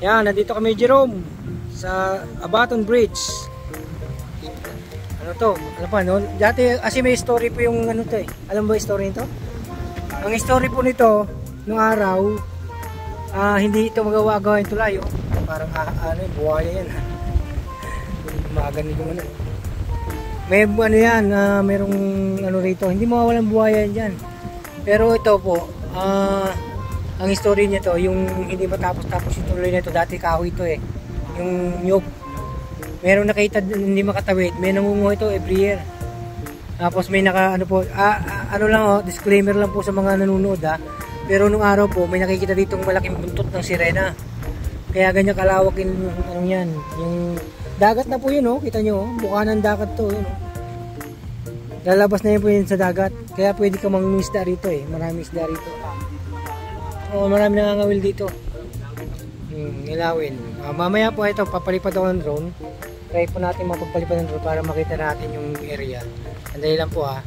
Yan, nandito kami Jerome sa Abaton Bridge. Ano to? Ano pa no? Dati kasi may story po yung ano to eh. Alam mo ba yung story nito? Ang story po nito nung araw, hindi ito magawa-gawa yung tulay oh. Parang ano, buhaya yan. Maganito mo na. May ano yan, merong ano rito. Hindi mawawalan buhaya yan dyan. Pero ito po, ang story niya to, yung hindi matapos-tapos yung tuloy nito, dati kahoy ito eh. Yung nyug. Meron nakita hindi makatawid, may nangunguha ito every year. Tapos may ano po, ano lang oh, disclaimer lang po sa mga nanonood ha. Pero nung araw po, may nakikita ditong malaking buntot ng sirena. Kaya ganyan kalawak yung ano yan. Yung dagat na po yun oh, kita nyo oh, buka ng dagat to yun oh. Lalabas na yun po yun sa dagat. Kaya pwede ka mangisda rito eh, marami isda rito. Oh, marami nangangawil dito. Ilawin. Mamaya po ito, papalipad ako ng drone. Try po natin mapagpalipad ng drone para makita natin yung area. Andali lang po ha.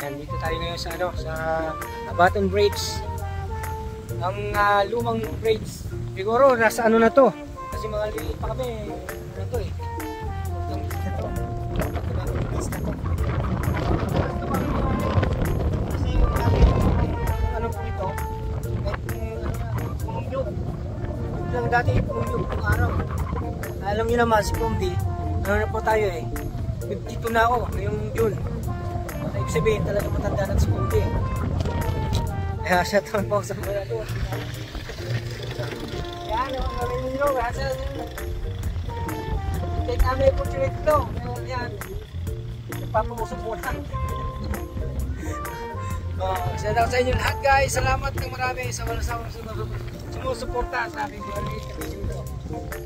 Yan, dito tayo ngayon sa ano, sa Abaton Bridge. Ang lumang bridge. Siguro nasa ano na to. Kasi mga liit pa kami. Ano to eh. Yung bridge na to. Bridge na to. Kasi yung ano po ito. Lang dati yung araw. Alam niyo naman si Pomdi, ano na po tayo eh. 52 na ako ngayong June. Ibig sabihin talaga matanda na si Pomdi. Kaya siya taon po sa mga ito. Yan, ang gawin nyo. Take kami opportunity to. Yan. Nagpapamusok muna. Shout out sa inyo lahat guys. Salamat ng marami sa walang sumusuporta sa aking video ito.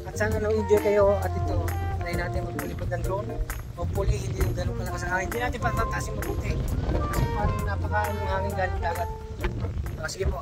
At sana nang-enjoy kayo at ito. Try natin magpalipad ng drone. Hopefully hindi yung ganun kalakas ang hangin. Hindi natin patatasin mabuti. Kasi parang napaka-ang hangin galing dagat. Sige po.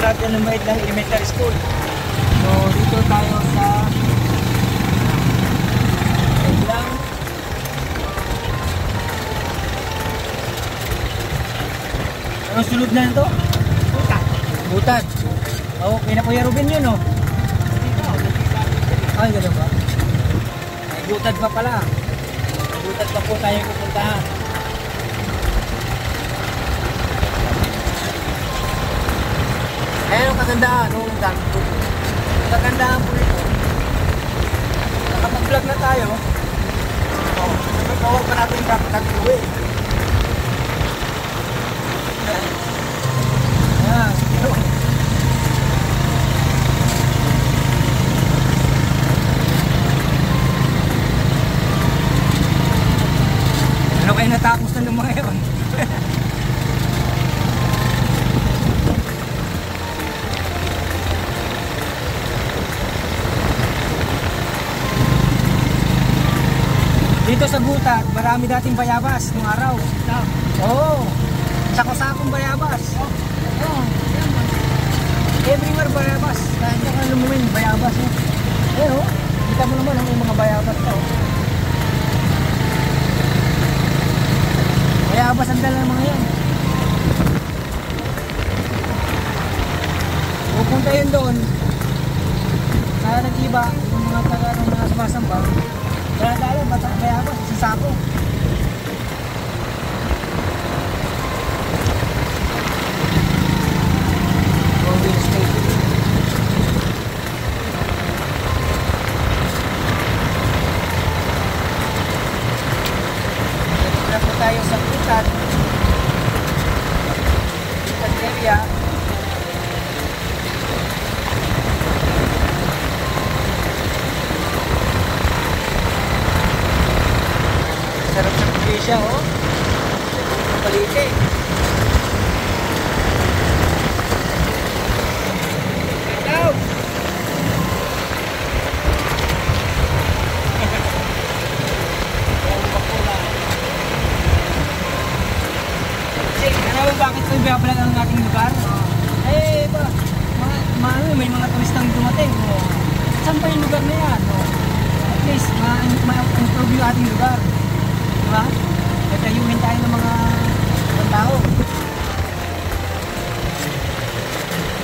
Natin ng mait ng elementary school. So dito tayo sa lang ano sulod na ito? Butad. Oh, pinakuya Ruben yun oh. Ay, gano'n ba? Ay, butad pa pala. Butad pa po tayo pupuntahan. Ayan ang kagandaan nung dami po. Kagandaan po ito. Nakapag-vlog na tayo. Nagpapawag pa natin yung tag-uwi. Ayan, sige. Ano kayo natapos na ng mga yun? Dito sa Butad, marami dating bayabas nung araw. Oo. Sako-sakong bayabas. Everywhere bayabas. Kahit na lumumin, bayabas. Pero, kita mo naman ang mga bayabas to. Bayabas ang dala ng mga yan. Pupunta yun doon. Kaya nag-iba, yung mga taga ng mga sumasamba. Kaya dahil, batang bayabas, sasako. Moving station. Dito po tayo sa Butad. Butad area. Sarap ng probinsya, oh. Palite. Hello! Alam mo bakit ito ibabalag ang ating lugar? Eh, may mga turistang dumating. Saan pa yung lugar na yan? At least, ma-improve yung ating lugar. Diba? Nagtayuhin tayo ng mga tao.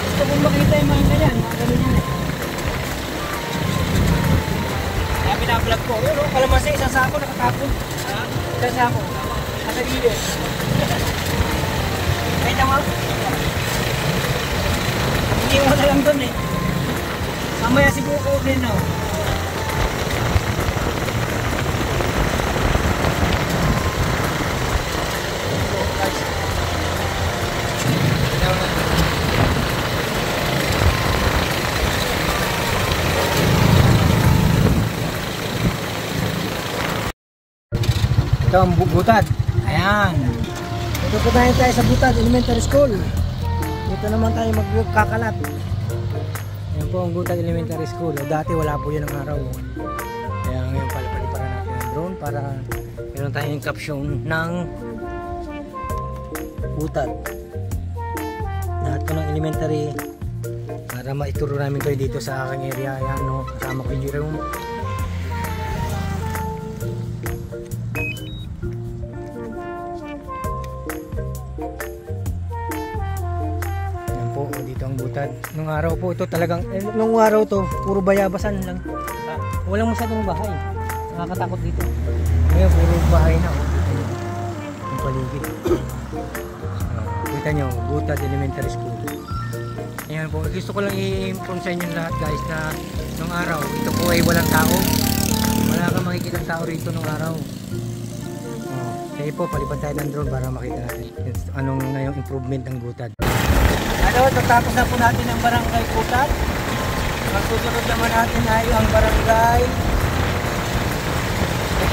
Gusto kong makita yung mga ganyan. Mga ganyan yan eh. Kaya pinablog ko. Yun o, kalamansi, isang sako nakatapon. Isang sako. Nakagilid. Nakita mo? Hindi mo na lang doon eh. Mamaya siguro din o. Ito ang Butad. Ayan. Ito po tayo sa Butad Elementary School. Dito naman tayo magkakalat. Ayan po ang Butad Elementary School. Dati wala po yan ang araw. Kaya ngayon paliparan natin ang drone para meron tayong caption ng Butad. Lahat ko ng elementary para maituro namin kayo dito sa aking area. Ayan no, kasama ko yung Jerome. Dito ang Butad. Nung araw po ito talagang, nung araw to puro bayabasan lang. Walang masyadong bahay. Nakakatakot dito. Ngayon puro bahay na. Ang paligid. Kita nyo, Butad Elementary School. Ayan po. Gusto ko lang i-inform sa inyo lahat guys na nung araw, ito po ay walang tao. Wala kang makikita tao rito nung araw. Kaya po, palipad tayo ng drone para makita natin anong na yung improvement ng Butad. Ano, tatapos na po natin ang barangay Butad. Ang susunod naman natin ay ang barangay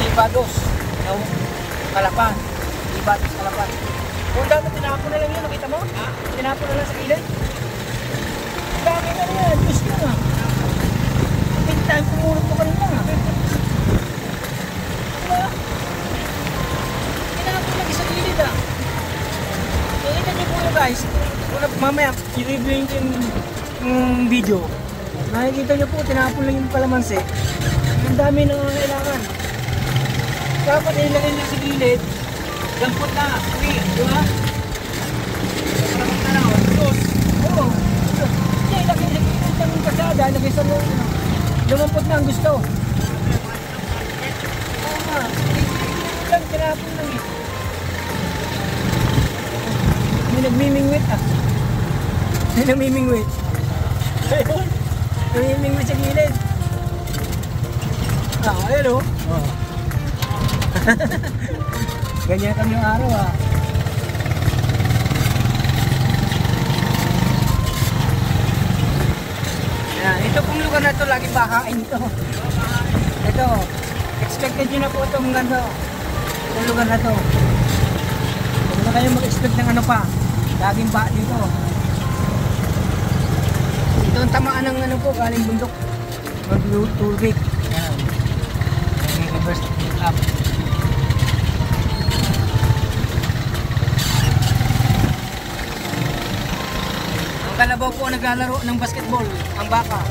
Ibados. Kalapan. Ibados, Kalapan. Kung dati tinapon na lang yun, nakita mo? Ha? Tinapon na lang sa ilid. Dami na yan, Diyos ko nga. Pintahan pumulot mo kanina nga. Ano? Tinapon lang sa ilid ah. Nakita niyo po yun guys. Mamaya, i-review yung video. Nakikita nyo po, tinapon lang yung kalamansi. Ang dami na kailangan. Dapat ilagay nyo sa gilid. Dampot na, free, di ba? Para magtanaw, tos. Oo. Hindi, ilagay sa gilid ng kasada, ilagay sa loob. Lumampot na ang gusto. Oo nga, lang, tinapon lang eh. May nagmimingwit ah. May namimingwit. Namimingwit sa gilid. Ayun o. Ganyan kami yung araw ah. Ayan, ito pong lugar na ito, lagi bakain ito. Ito, expected nyo na po itong ganda. Itong lugar na ito. Huwag na kayo mag-expect ng ano pa. Laging ba dito. Ito ang tamaan ng ano po, galing bundok. Mag-tubig. Ayan. Reverse up. Ang kalabaw po naglalaro ng basketball. Ang baka.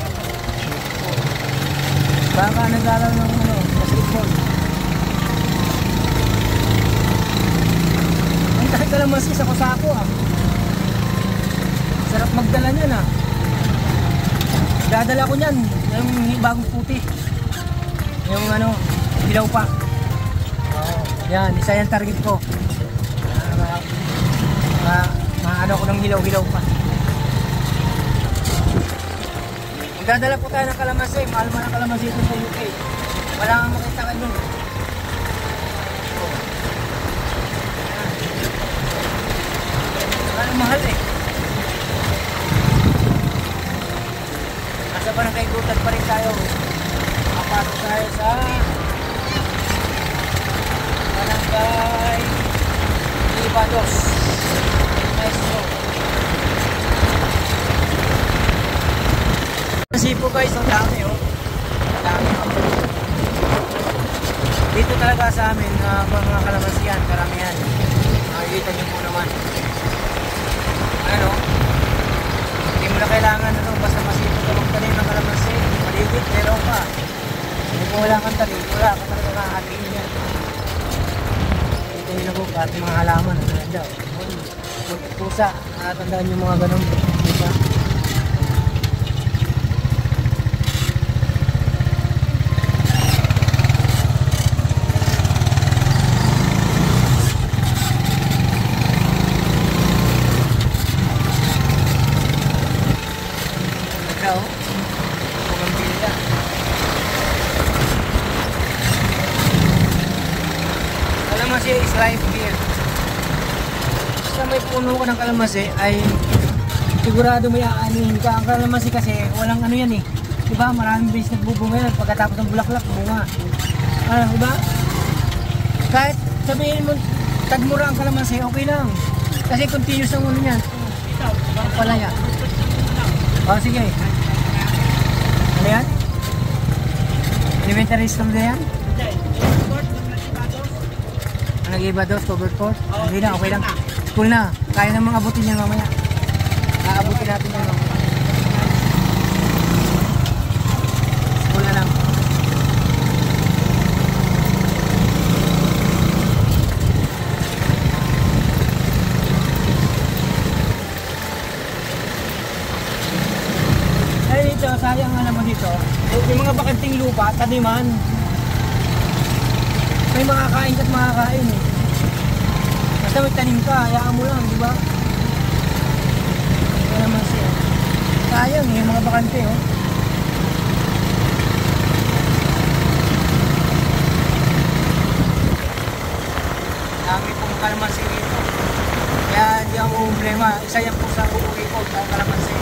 Baka naglalaro ng ano, basketball. Ang kahit kalamansi sa kusako ah. Sarap magdala niyan ah. Dadala ko niyan, yung bagong puti. Yung ano, hilaw pa. Yan, isa yung target ko. Ano ko ng hilaw-hilaw pa. Magdadala po tayo ng kalamansi. Mahal mo ng kalamansi ito sa UK. Wala kang makita ka dun. Mahal eh. Nasa barangay Butad pa rin tayo. Makapasok tayo sa Nag-Ibados. Maestro. Kasi po guys, ang dami oh. Ang dami oh. Dito talaga sa amin, mga kalamansi yan, karamihan. Nakikita nyo po naman. Ano? Hindi mo na kailangan ano, basta masipag ka magtanim ng kalamansi. Maligit, meron ka. Hindi mo wala kang tanim, wala ka talaga kakatiin yan. Dito nyo na po, kahit mga halaman, ano yan daw. Pusa, nakatandaan nyo mga ganun. Pusa. Kalamansi is life here. Sa may puno ka ng kalamansi ay sigurado may aanihin ka. Ang kalamansi kasi walang ano yan eh. Diba? Maraming beses nagbubunga yan. Pagkatapos ng bulaklak, bunga. Ano, diba? Kahit sabihin mo, tagmura ang kalamansi, okay lang. Kasi continuous ang ulo niyan. Ang palaya. O, sige. Ano yan? Elementary school na yan? Nag-Ibados, covered court? Hindi na, okay lang. School na. Kaya namang abutin yan mamaya. Aabutin natin yan mamaya. School na lang. Ay dito, sayang nga naman dito. Yung mga bakanting lupa, taniman. May makakain ka't makakain eh. Basta may tanim ka, hayaan mo lang, di ba? Ito naman siya. Sayang eh, mga bakante oh. Dami pong kalamansi rito. Kaya hindi ako problema. Isa yan po sa uuwi ko, ang kalamansi.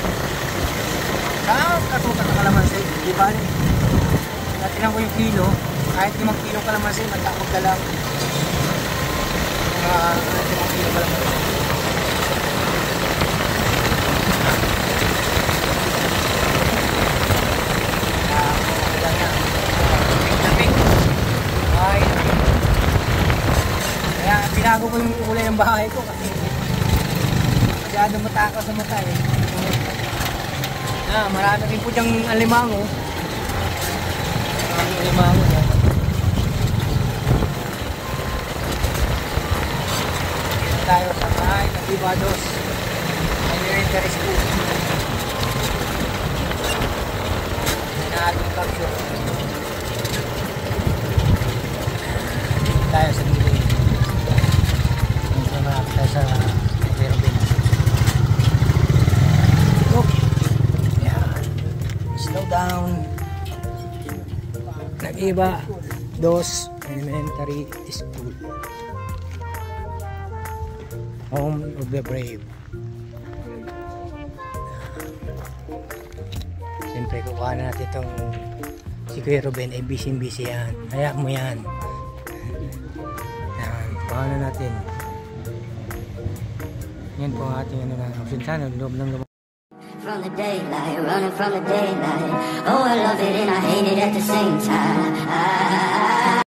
Saan katukat ang kalamansi? Di ba rin? Natinan ko yung kilo. Kahit 5 kilo kalamansi, magdala. Mga 5 kilo kalamansi. Kaya binago ko yung kulay ng bahay ko kasi masyadong matakaw sa mata eh. Marami rin po dyang alimango. Maraming alimango eh. Tayo sa bahay ng Ibados Elementary School na ating capture tayo sa gilid marami tayo sa Robin. Yan, slow down. Nag-Ibados Elementary School, home of the brave. Siyempre kukuha na natin itong si Kuya Ruben ay busy yan. Hayaan mo yan. Yan, kukuha na natin. Yan po ang ating ano na option sana loob ng from the daylight, running from the daylight. Oh, I love it and I hate it at the same time.